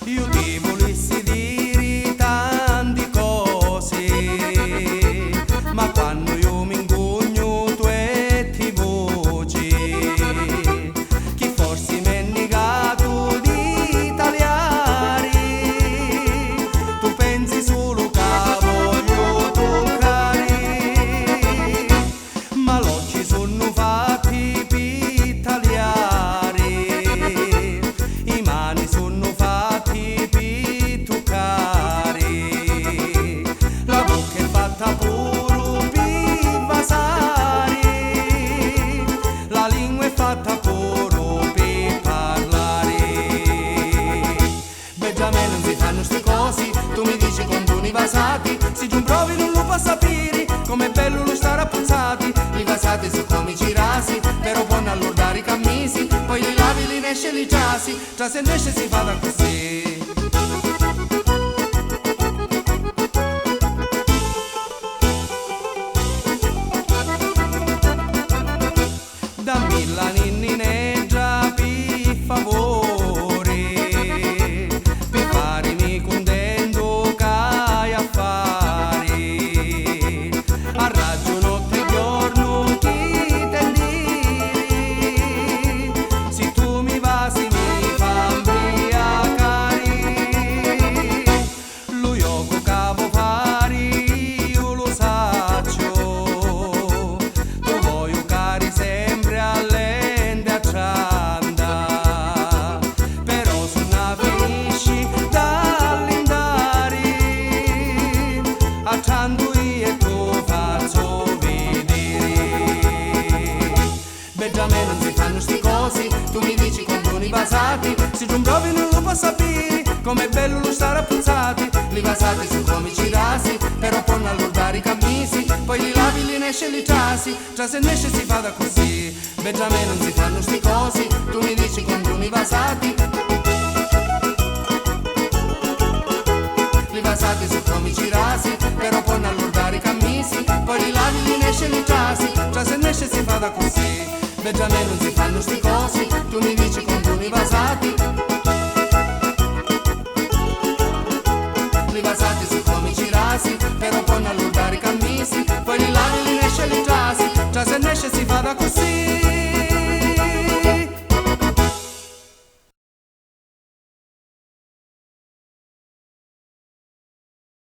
Io ti volessi dire tante cose, ma quando io mi ingogno tu e ti voci, chi forse mi è negato di tagliare, tu pensi solo che voglio toccare, ma l'occhi sono fatti per tagliare, i mani sono fatti per toccare, la bocca è fatta pure per vasare, la lingua è fatta pure per parlare. Benjamin, non si fanno ste cose, tu mi dici con toni vasati, se tu provi non lo puoi sapere, com'è bello lo stare appuzzati, i vasati sono come girasi, però buono all'ordare i cammisi, poi li lavi, li nesce, li giasi, già se nesce si fa da così. Dammi la ninnineggia per favore, per farmi contento che hai a fare, a raggio notte e giorno chi tendi, se tu mi vasi mi fa imbriacare, lo yoga che vuoi fare io lo saccio, tu vuoi cari sempre all'ende a cianda, però se non finisci dall'indare, a ciando io e tu faccio vedere. Benjamin, non si fanno sti cose, tu mi dici con toni basati, se tu provi non lo puoi sapere, com'è bello lo stare appuzzati, li vasati sono come girasi, però poi all'ordare i cammisi, poi li lavi, li nesce, li giasi, già se nesce si fa da così. Benjamin, non si fanno sti cose, tu mi dici con toni vasati, li vasati sono come girasi, però poi all'ordare i cammisi, poi li lavi, li nesce, li giasi, già se nesce si fa da così. Benjamin, non si fanno sti cose,